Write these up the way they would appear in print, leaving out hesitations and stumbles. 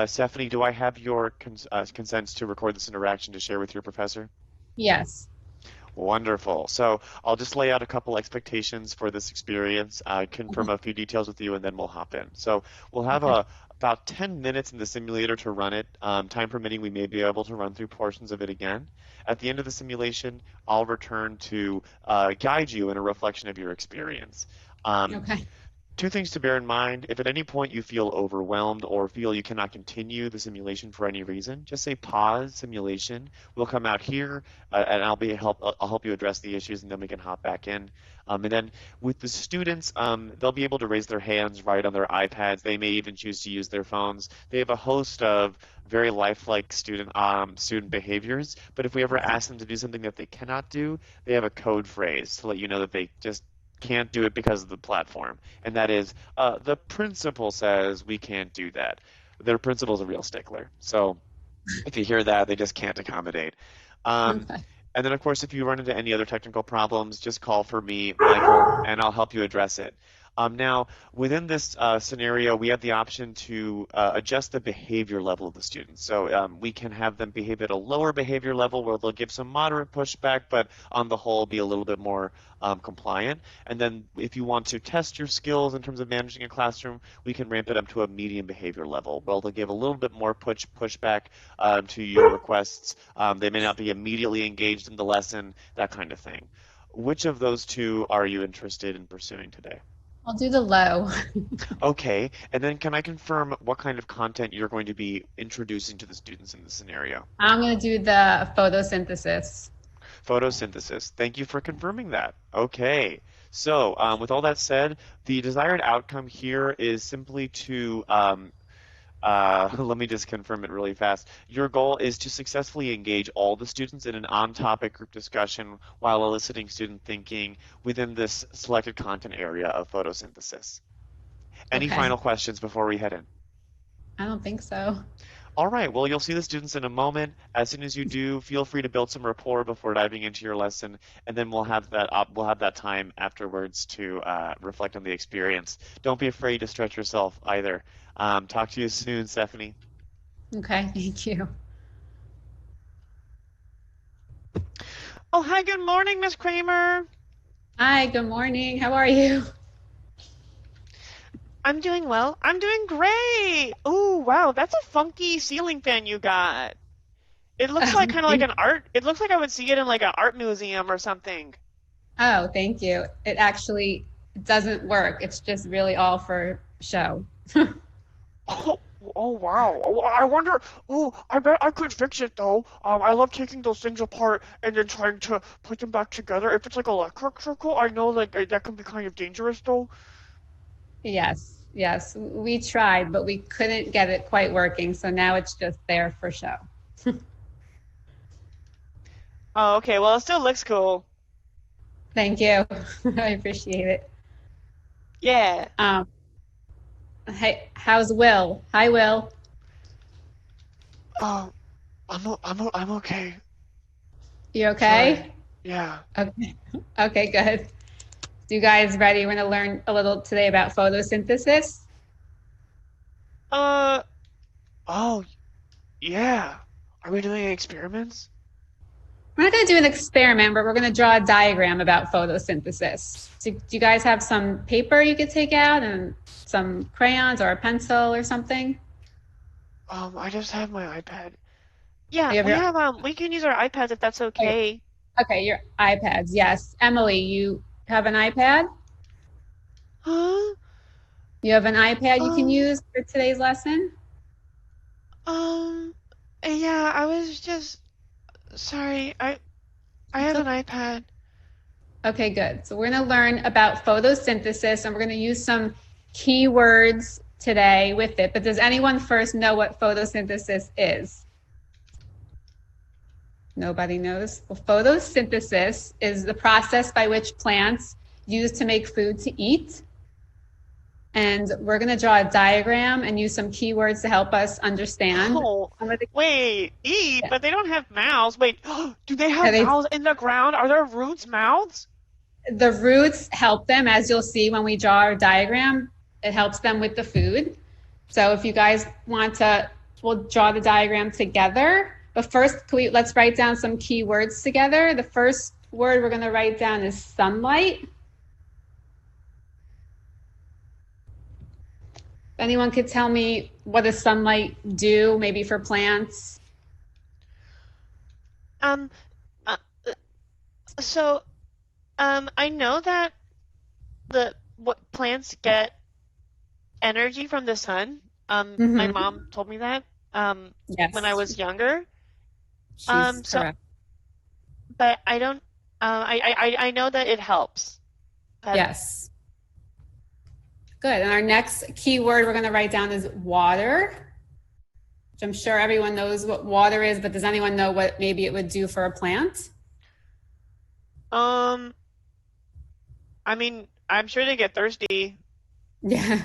Stephanie, do I have your consent to record this interaction to share with your professor? Yes. Wonderful. So I'll just lay out a couple expectations for this experience, confirm Mhm. a few details with you, and then we'll hop in. So we'll have Okay. about 10 minutes in the simulator to run it. Time permitting, we may be able to run through portions of it again. At the end of the simulation, I'll return to guide you in a reflection of your experience. Um, Okay. Two things to bear in mind. If at any point you feel overwhelmed or feel you cannot continue the simulation for any reason, just say pause simulation. We'll come out here and I'll help you address the issues and then we can hop back in. And then with the students, they'll be able to raise their hands right on their iPads. They may even choose to use their phones. They have a host of very lifelike student behaviors. But if we ever ask them to do something that they cannot do, they have a code phrase to let you know that they just can't do it because of the platform, and that is the principal says we can't do that. Their principal's a real stickler, so if you hear that, they just can't accommodate. Um, Okay. and then, of course, if you run into any other technical problems, just call for me, Michael, and I'll help you address it. Now, within this scenario, we have the option to adjust the behavior level of the students. So we can have them behave at a lower behavior level where they'll give some moderate pushback, but on the whole be a little bit more compliant. And then if you want to test your skills in terms of managing a classroom, we can ramp it up to a medium behavior level. Well, they'll give a little bit more pushback to your requests. They may not be immediately engaged in the lesson, that kind of thing. Which of those two are you interested in pursuing today? I'll do the low. Okay, and then can I confirm what kind of content you're going to be introducing to the students in this scenario? I'm going to do the photosynthesis. Photosynthesis. Thank you for confirming that. Okay. So, with all that said, the desired outcome here is simply to let me just confirm it really fast. Your goal is to successfully engage all the students in an on-topic group discussion while eliciting student thinking within this selected content area of photosynthesis. Any Okay. final questions before we head in? I don't think so. All right, well, you'll see the students in a moment. As soon as you do, feel free to build some rapport before diving into your lesson, and then we'll have that time afterwards to reflect on the experience. Don't be afraid to stretch yourself either. Talk to you soon, Stephanie. Okay. Thank you. Oh, hi, good morning, Miss Kramer. Hi. Good morning. How are you? I'm doing well. I'm doing great. Oh, wow, that's a funky ceiling fan you got. It looks like kind of like Thank an art. It looks like I would see it in like an art museum or something. Oh, thank you. It actually doesn't work. It's just really all for show. Oh, oh wow. Oh, I wonder. Oh, I bet I could fix it though. I love taking those things apart and then trying to put them back together. If it's like electric circle, I know like that can be kind of dangerous though. Yes. Yes. We tried, but we couldn't get it quite working. So now it's just there for show. Oh, okay. Well, it still looks cool. Thank you. I appreciate it. Yeah. Um, hey, how's Will? Hi, Will. Oh, I'm okay. You Sorry. okay? Yeah. Okay. Okay, good. So you guys ready? We're going to learn a little today about photosynthesis. Uh. Oh, yeah. Are we doing experiments? We're not going to do an experiment, but we're going to draw a diagram about photosynthesis. So do you guys have some paper you could take out and some crayons or a pencil or something? I just have my iPad. Yeah, You have your we can use our iPads if that's okay, okay. okay, your iPads. Yes. Emily, you have an iPad? Huh? You have an iPad you can Um, use for today's lesson? um, yeah, I was just sorry. I have So, an iPad. okay, good. So we're going to learn about photosynthesis and we're going to use some keywords today with it. But does anyone first know what photosynthesis is? Nobody knows. Well, photosynthesis is the process by which plants use to make food to eat. And we're going to draw a diagram and use some keywords to help us understand Oh, some of the, wait, eat, yeah. but they don't have mouths. Wait, do they Yeah, have mouths in the ground? Are there roots mouths? the roots help them, as you'll see when we draw our diagram. It helps them with the food. So if you guys want to, we'll draw the diagram together. But first, let's write down some key words together. The first word we're going to write down is sunlight. If anyone could tell me what does sunlight do, maybe for plants? Um, uh, so I know that what plants get energy from the sun. My Mm-hmm. mom told me that when I Yes, was younger. she's So, correct. but I don't. I know that it helps. That Yes. Good. And our next key word we're going to write down is water, which I'm sure everyone knows what water is, but does anyone know what maybe it would do for a plant? um, I mean, I'm sure they get thirsty. Yeah.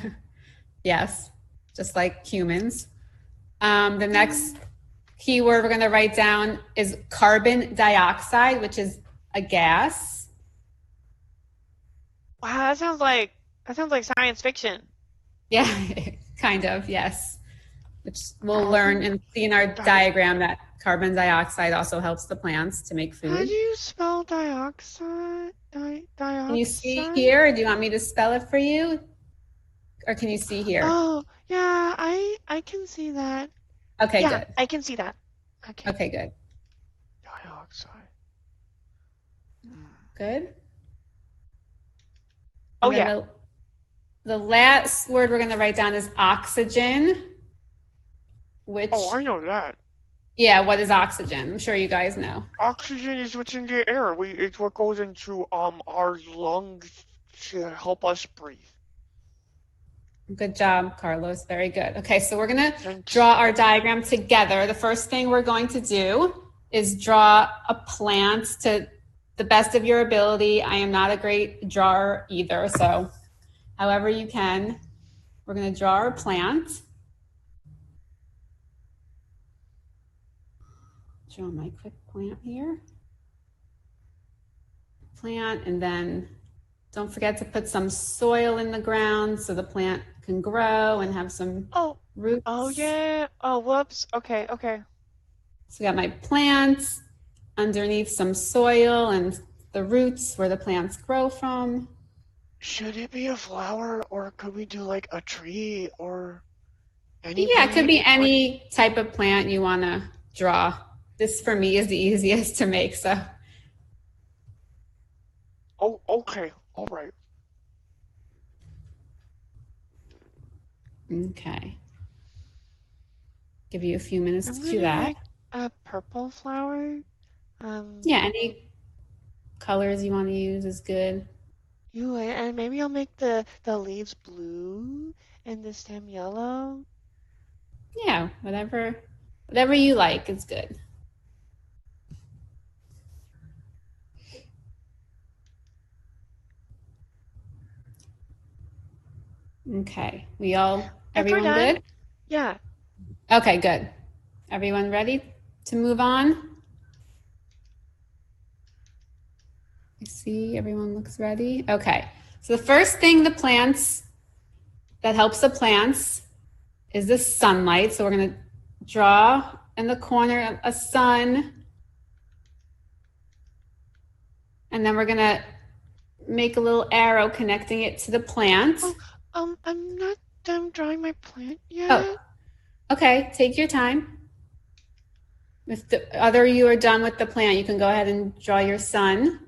Yes. Just like humans. The next keyword we're going to write down is carbon dioxide, which is a gas. Wow, that sounds like science fiction. Yeah, kind of, yes. Which we'll learn Carbon and see in our di diagram that carbon dioxide also helps the plants to make How do food. you spell dioxide? Can you see Dioxide? here, or do you want me to spell it for you? Or can you see here? Oh, yeah, I can see that. Okay, Yeah, good. I can see that. Okay. Okay, good. Dioxide. Hmm. Good. Oh And then yeah. the last word we're going to write down is oxygen, Oh, which, I know that. yeah, what is oxygen? I'm sure you guys know. Oxygen is what's in the air. It's what goes into our lungs to help us breathe. Good job, Carlos. Very good. Okay, so we're going to Thanks. draw our diagram together. The first thing we're going to do is draw a plant to the best of your ability. I am not a great drawer either, so however you can, we're going to draw our plant. Draw my quick plant here. Plant, and then don't forget to put some soil in the ground so the plant can grow and have some Oh. Oh roots. yeah. Oh whoops. Okay. Okay. So I got my plants underneath some soil and the roots where the plants grow from. Should it be a flower or could we do like a tree or any Yeah, it could plant? be any type of plant you want to draw. This for me is the easiest to make, so Oh, okay. All right. okay. Give you a few minutes I'm to do gonna that. make a purple flower. Um. Yeah, any colors you want to use is good. And maybe I'll make the leaves blue and the stem yellow. Yeah, whatever you like is good. Okay. If we're Everyone done, good? yeah. Okay, good. Everyone ready to move on? I see everyone looks ready. Okay. So the first thing that helps the plants is the sunlight. So we're going to draw in the corner a sun, and then we're going to make a little arrow connecting it to the plant. Oh, I'm not done drawing my plant Oh, yet. okay. Take your time. If the other you are done with the plant, you can go ahead and draw your sun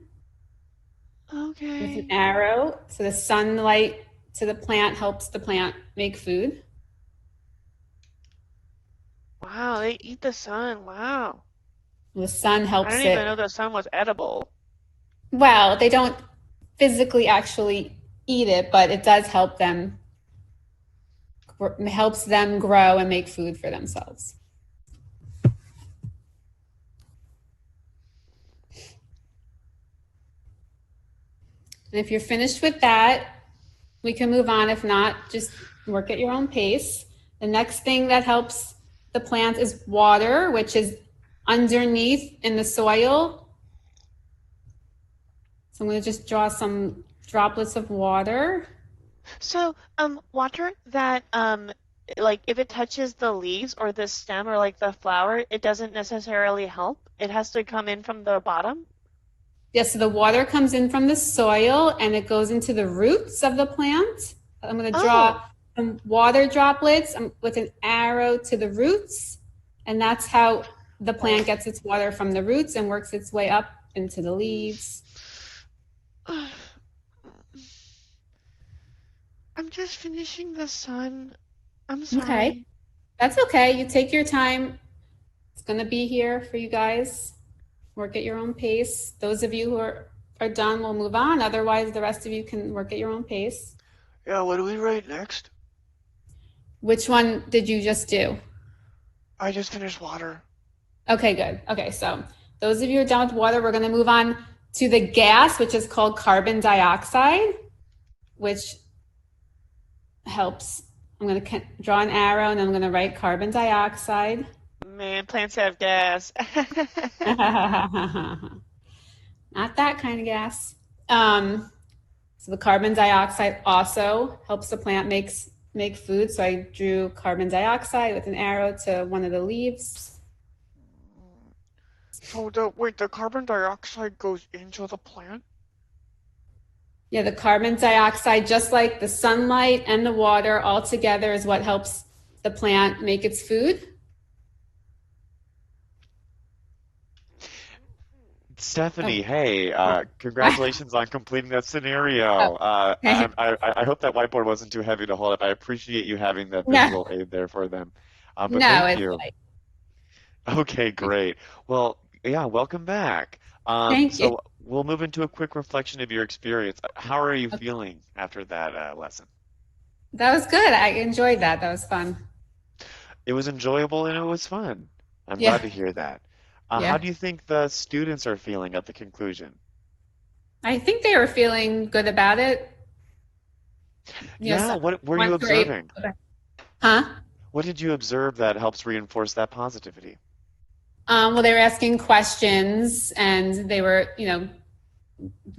with an Okay. arrow. So the sunlight to the plant helps the plant make food. Wow, they eat the sun. Wow. The sun I helps didn't even it. know the sun was edible. Well, they don't physically actually eat it, but it does helps them grow and make food for themselves. And if you're finished with that, we can move on. If not, just work at your own pace. The next thing that helps the plant is water, which is underneath in the soil. So I'm going to just draw some droplets of water. So, water that like if it touches the leaves or the stem or like the flower, it doesn't necessarily help. It has to come in from the bottom. Yes, so the water comes in from the soil and it goes into the roots of the plant. I'm going to draw Oh, some water droplets with an arrow to the roots, and that's how the plant gets its water from the roots and works its way up into the leaves. I'm just finishing the sun. I'm Okay, sorry. that's okay. You take your time. It's going to be here for you guys. Work at your own pace. Those of you who are done will move on. Otherwise, the rest of you can work at your own pace. Yeah, what do we write next? Which one did you just do? I just finished water. Okay, good. Okay, so those of you who are done with water, we're going to move on to the gas, which is called carbon dioxide, which helps. I'm going to draw an arrow and I'm going to write carbon dioxide. Man, plants have gas. Not that kind of gas. So the carbon dioxide also helps the plant make food. So I drew carbon dioxide with an arrow to one of the leaves. So the carbon dioxide goes into the plant? Yeah, the carbon dioxide, just like the sunlight and the water all together, is what helps the plant make its food. Oh, Stephanie, hey, oh, congratulations on completing that scenario. okay. I hope that whiteboard wasn't too heavy to hold up. I appreciate you having that No, visual aid there for them. But no, thank it's you. like, Okay, great. Well, yeah, welcome back. thank you. So we'll move into a quick reflection of your experience. How are you feeling after that lesson? That was good. I enjoyed that. That was fun. It was enjoyable and it was fun. I'm glad Yeah, to hear that. How yeah. do you think the students are feeling at the conclusion? I think they were feeling good about it. Yeah, Some what were you ones were able. observing? Huh? What did you observe that helps reinforce that positivity? Well, they were asking questions and they were,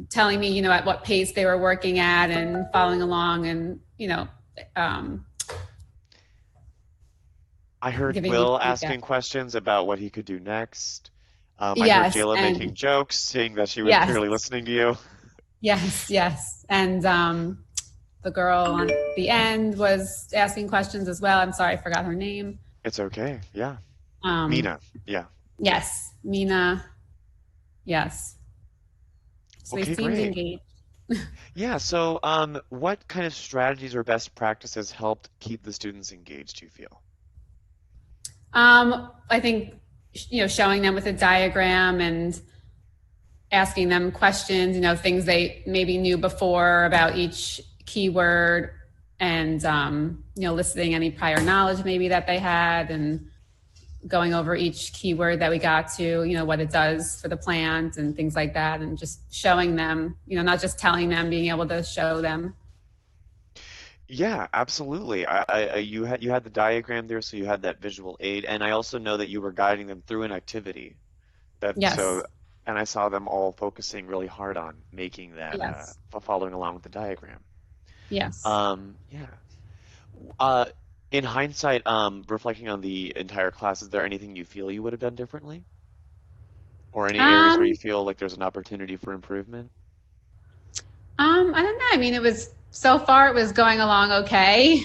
telling me, at what pace they were working at and following along and, um, I heard giving me Will feedback. asking questions about what he could do next. I heard Yes. Jayla making And jokes, saying that she was yes, clearly listening to you. yes, yes. And the girl on the end was asking questions as well. I'm sorry, I forgot her name. It's okay. Yeah. Um, Mina. Yeah. yes, Mina. Yes. So they Okay, seemed great. engaged. Yeah, so what kind of strategies or best practices helped keep the students engaged, do you feel? I think, showing them with a diagram and asking them questions, things they maybe knew before about each keyword and, listing any prior knowledge maybe that they had and going over each keyword that we got to, what it does for the plant and things like that. And just showing them, not just telling them, being able to show them. Yeah, absolutely. You had the diagram there, so you had that visual aid, and I also know that you were guiding them through an activity that Yes. so, and I saw them all focusing really hard on making that Yes. following along with the diagram. Yes. Yeah. Uh, in hindsight, reflecting on the entire class, is there anything you feel you would have done differently, or any areas where you Um, feel like there's an opportunity for improvement? I don't know. I mean, so far it was going along okay.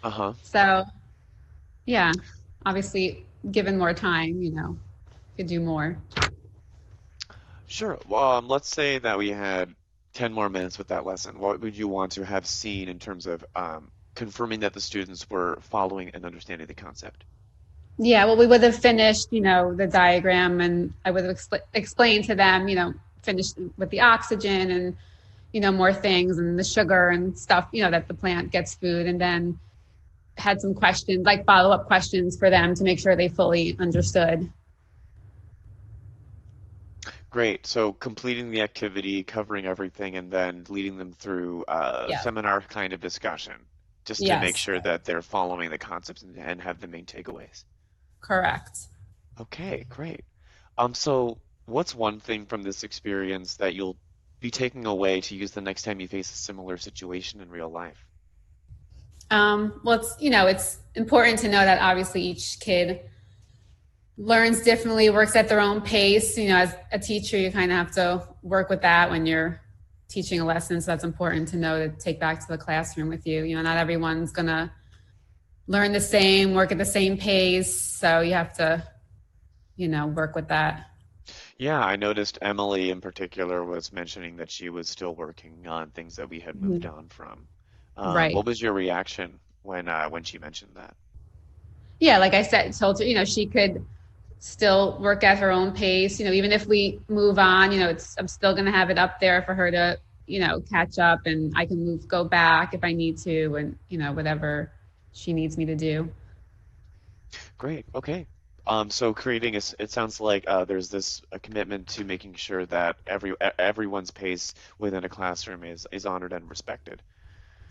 Uh-huh. So yeah, obviously given more time, could do more. Sure. Well, let's say that we had 10 more minutes with that lesson. What would you want to have seen in terms of confirming that the students were following and understanding the concept? Yeah, well, we would have finished, the diagram and I would have explained to them, finished with the oxygen and, more things and the sugar and stuff, that the plant gets food and then had some questions, like follow-up questions for them to make sure they fully understood. Great. So completing the activity, covering everything, and then leading them through a Yeah. seminar kind of discussion, just to make Yes, sure that they're following the concepts and have the main takeaways. correct. Okay, great. So what's one thing from this experience that you'll be taking away to use the next time you face a similar situation in real life? Well, it's important to know that obviously each kid learns differently, works at their own pace. As a teacher, you kind of have to work with that when you're teaching a lesson. So that's important to know to take back to the classroom with you. Not everyone's going to learn the same, work at the same pace. So you have to, work with that. Yeah, I noticed Emily in particular was mentioning that she was still working on things that we had moved Mhm. on from. What Right. was your reaction when she mentioned that? Yeah, like I said, told her, she could still work at her own pace. Even if we move on, I'm still going to have it up there for her to, catch up, and I can go back if I need to, and, whatever she needs me to do. Great. Okay. So creating it sounds like there's this a commitment to making sure that everyone's pace within a classroom is honored and respected.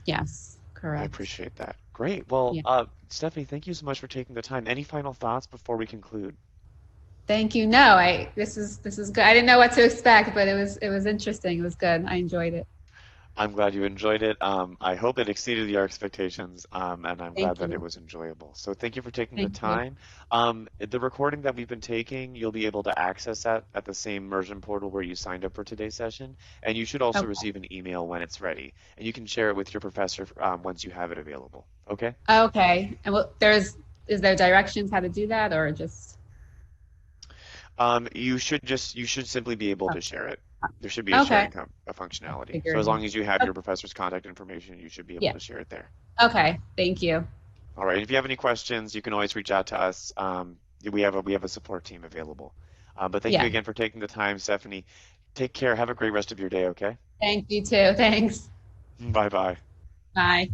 Yes, I correct. appreciate that. Great. Well, Yeah. Stephanie, thank you so much for taking the time. Any final thoughts before we conclude? Thank you. No, this is good. I didn't know what to expect, but it was interesting. It was good. I enjoyed it. I'm glad you enjoyed it. I hope it exceeded your expectations, and I'm glad Thank that it you. was enjoyable. So thank you for taking the Thank you. time. The recording that we've been taking, you'll be able to access that at the same immersion portal where you signed up for today's session, and you should also Okay. receive an email when it's ready, and you can share it with your professor once you have it available. Okay? Okay. And is there directions how to do that, or just? You should simply be able to share it. There should be a Okay. a functionality. So Figured as it long as you have out. your professor's contact information, you should be able Yeah. to share it there. Okay. Thank you. All right. If you have any questions, you can always reach out to us. We have a support team available. But thank you Yeah. again for taking the time, Stephanie. Take care. Have a great rest of your day, okay? Thank you too. Thanks. Bye bye. Bye.